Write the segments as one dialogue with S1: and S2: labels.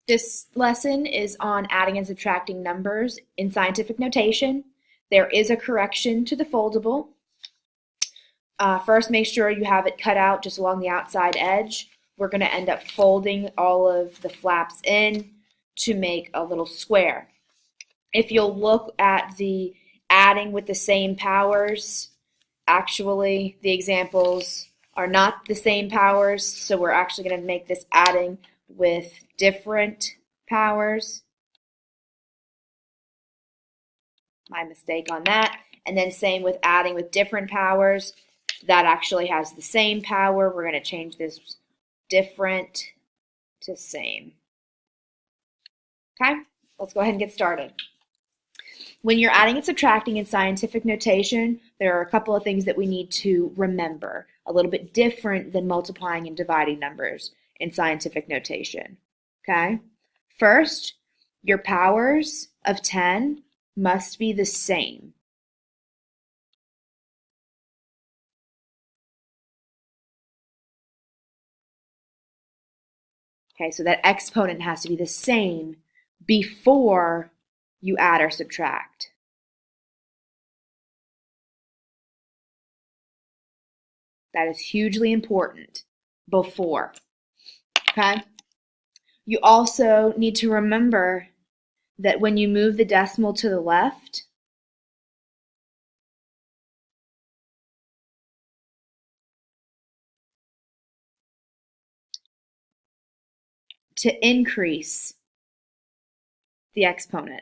S1: This lesson is on adding and subtracting numbers in scientific notation. There is a correction to the foldable. First, make sure you have it cut out just along the outside edge. We're going to end up folding all of the flaps in to make a little square. If you'll look at the adding with the same powers, actually the examples are not the same powers, so we're actually going to make this adding with different powers. My mistake on that. And then same with adding with different powers. That actually has the same power. We're going to change this different to same. Okay, let's go ahead and get started. When you're adding and subtracting in scientific notation, there are a couple of things that we need to remember, a little bit different than multiplying and dividing numbers in scientific notation. Okay? First, your powers of 10 must be the same. Okay, so that exponent has to be the same before you add or subtract. That is hugely important before. Okay? You also need to remember that when you move the decimal to the left, to increase the exponent.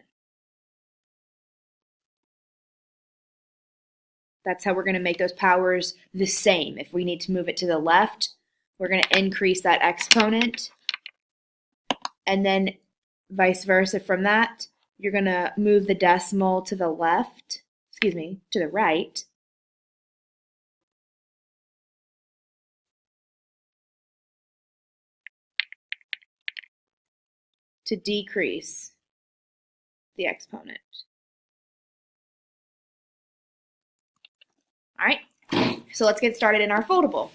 S1: That's how we're going to make those powers the same. If we need to move it to the left, we're going to increase that exponent. And then vice versa from that, you're going to move the decimal to the left, to the right. To decrease the exponent. All right, so let's get started in our foldable.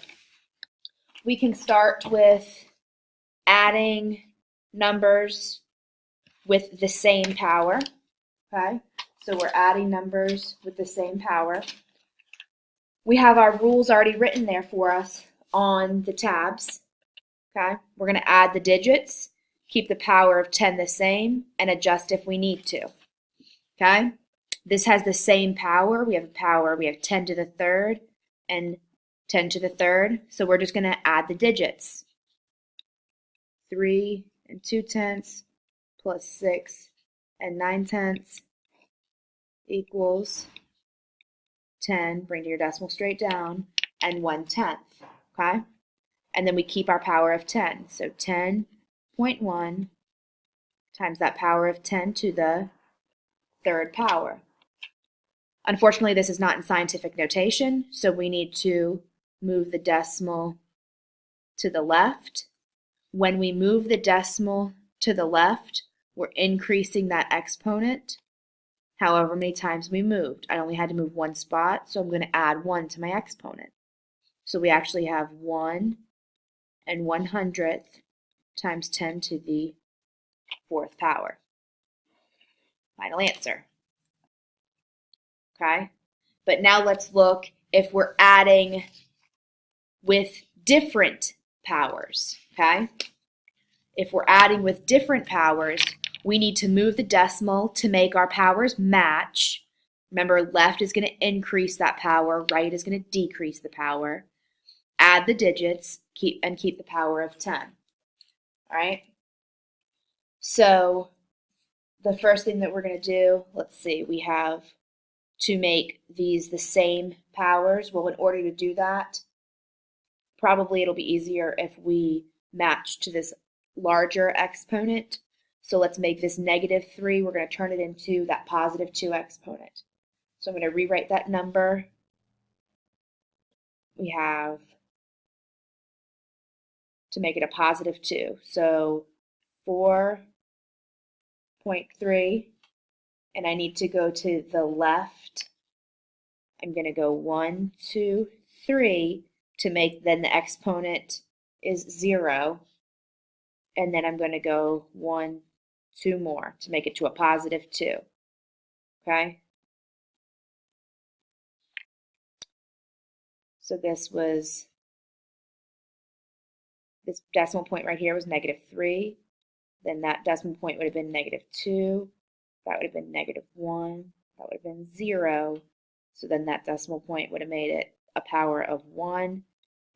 S1: We can start with adding numbers with the same power. Okay, so we're adding numbers with the same power. We have our rules already written there for us on the tabs. Okay, we're going to add the digits, keep the power of 10 the same, and adjust if we need to. Okay? This has the same power. We have 10 to the third and 10 to the third. So we're just going to add the digits. 3 and 2/10 plus 6 and 9/10 equals 10. Bring your decimal straight down, and 1/10. Okay? And then we keep our power of 10. So 10.1 times that power of 10 to the third power. Unfortunately, this is not in scientific notation, so we need to move the decimal to the left. When we move the decimal to the left, we're increasing that exponent however many times we moved. I only had to move one spot, so I'm going to add 1 to my exponent. So we actually have 1 and 1/100th times 10 to the fourth power. Final answer. Okay? But now let's look if we're adding with different powers. Okay? If we're adding with different powers, we need to move the decimal to make our powers match. Remember, left is going to increase that power, right is going to decrease the power. Add the digits, keep the power of 10. All right? So the first thing that we're going to do, let's see, we have to make these the same powers. Well, in order to do that, probably it'll be easier if we match to this larger exponent. So let's make this -3. We're going to turn it into that +2 exponent. So I'm going to rewrite that number. We have to make it a +2. So 4.3, and I need to go to the left. I'm going to go 1, 2, 3 to make, then the exponent is 0. and then I'm going to go 1, 2 more to make it to a positive 2. Okay? So this decimal point right here was -3. Then that decimal point would have been -2. That would have been -1. That would have been 0. So then that decimal point would have made it a power of 1.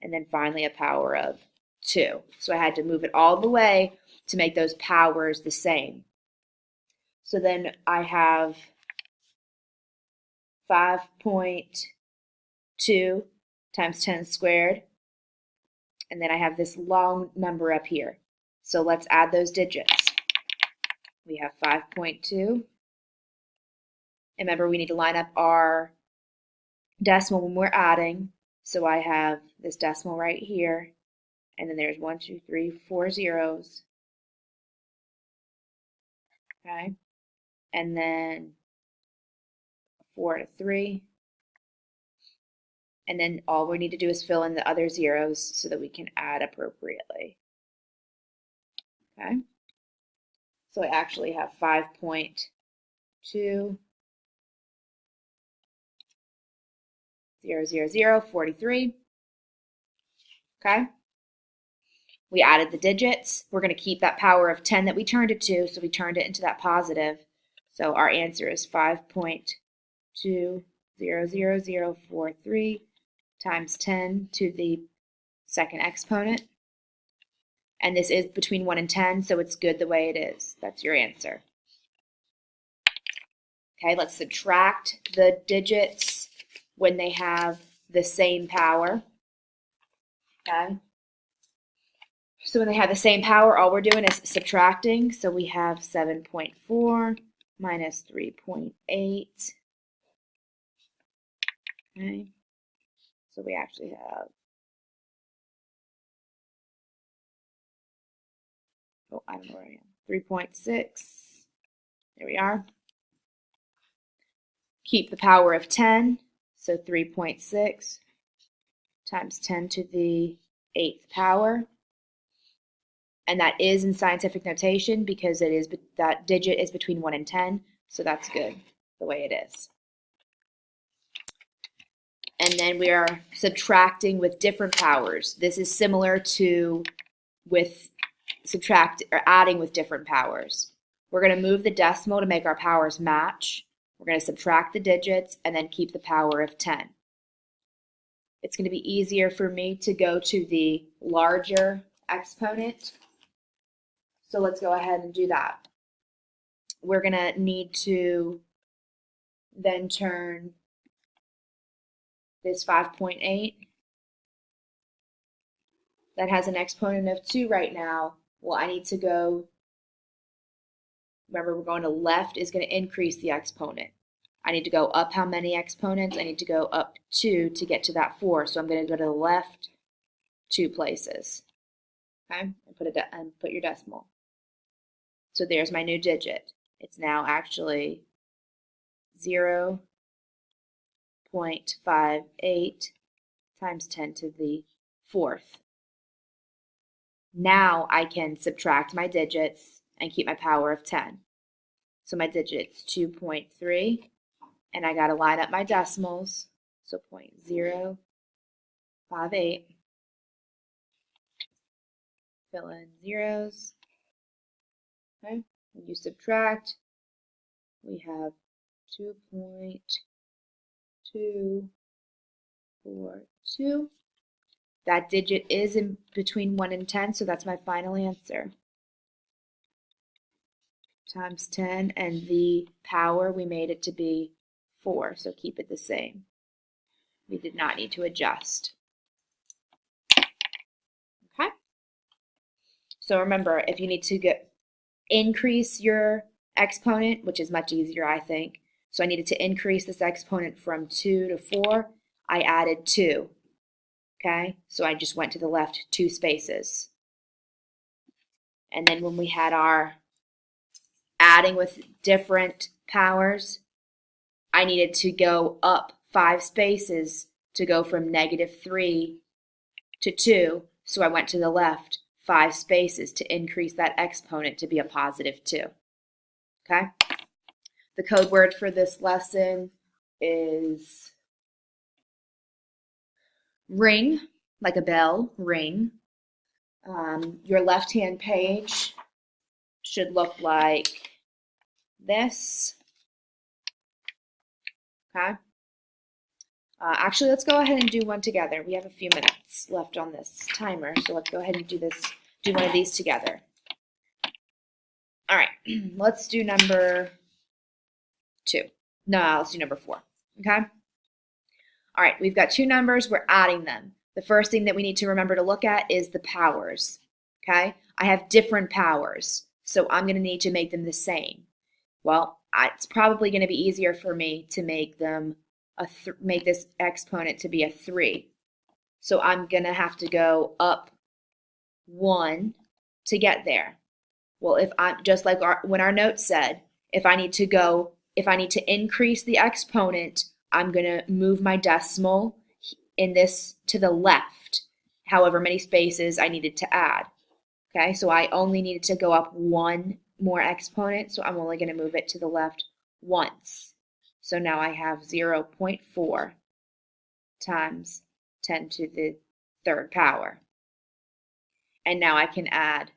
S1: And then finally a power of 2. So I had to move it all the way to make those powers the same. So then I have 5.2 times 10 squared. And then I have this long number up here. So let's add those digits. We have 5.2. And remember, we need to line up our decimal when we're adding. So I have this decimal right here. And then there's 1, 2, 3, 4 zeros. Okay. And then 4 and a 3. And then all we need to do is fill in the other zeros so that we can add appropriately. Okay. So I actually have 5.2, 0, 0, 0, 43. Okay. We added the digits. We're going to keep that power of 10 that we turned it to, so we turned it into that positive. So our answer is 5.2000043 times 10 to the second exponent. And this is between 1 and 10, so it's good the way it is. That's your answer. Okay, let's subtract the digits when they have the same power. Okay. So when they have the same power, all we're doing is subtracting. So we have 7.4 minus 3.8. Okay. So we actually have, I don't know where I am, 3.6. There we are. Keep the power of 10. So 3.6 times 10 to the 8th power. And that is in scientific notation because it is that digit is between 1 and 10, so that's good the way it is. And then we are subtracting with different powers. This is similar to with adding with different powers. We're going to move the decimal to make our powers match. We're going to subtract the digits and then keep the power of 10. It's going to be easier for me to go to the larger exponent. So let's go ahead and do that. We're going to need to then turn this 5.8 that has an exponent of 2 right now. Well, I need to go, remember we're going to left is going to increase the exponent. I need to go up how many exponents? I need to go up 2 to get to that 4. So I'm going to go to the left 2 places. Okay, and put your decimal. So there's my new digit. It's now actually 0.58 times 10 to the 4th. Now I can subtract my digits and keep my power of 10. So my digit's 2.3, and I got to line up my decimals. So 0.058. Fill in zeros. Okay, when you subtract, we have 2.242. That digit is in between 1 and 10, so that's my final answer. Times 10, and the power, we made it to be 4, so keep it the same. We did not need to adjust. Okay? So remember, if you need to increase your exponent, which is much easier, I think. So I needed to increase this exponent from 2 to 4. I added 2. Okay, so I just went to the left 2 spaces. And then when we had our adding with different powers, I needed to go up 5 spaces to go from -3 to 2. So I went to the left 5 spaces to increase that exponent to be a positive 2. Okay? The code word for this lesson is ring, like a bell, ring. Your left-hand page should look like this. Okay? Actually, let's go ahead and do one together. We have a few minutes left on this timer, so let's go ahead and do one of these together. All right, let's do number 2. No, let's do number 4, okay? All right, we've got 2 numbers, we're adding them. The first thing that we need to remember to look at is the powers, okay? I have different powers, so I'm gonna need to make them the same. Well, it's probably gonna be easier for me to make them make this exponent to be a 3. So I'm gonna have to go up 1 to get there. Well, if I'm just like when our note said, if I need to increase the exponent, I'm gonna move my decimal in this to the left, however many spaces I needed to add. Okay, so I only needed to go up 1 more exponent, so I'm only gonna move it to the left once. So now I have 0.4 times 10 to the 3rd power. And now I can add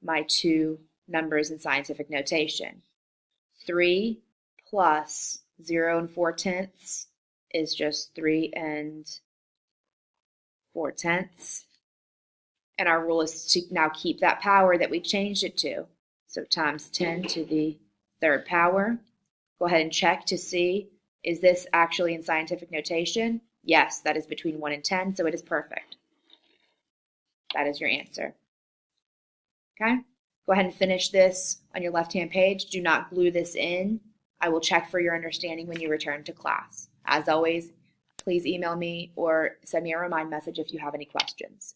S1: my 2 numbers in scientific notation. 3 plus 0 4/10 is just 3 4/10. And our rule is to now keep that power that we changed it to. So times 10 to the 3rd power. Go ahead and check to see, is this actually in scientific notation? Yes, that is between 1 and 10, so it is perfect. That is your answer. Okay? Go ahead and finish this on your left-hand page. Do not glue this in. I will check for your understanding when you return to class. As always, please email me or send me a remind message if you have any questions.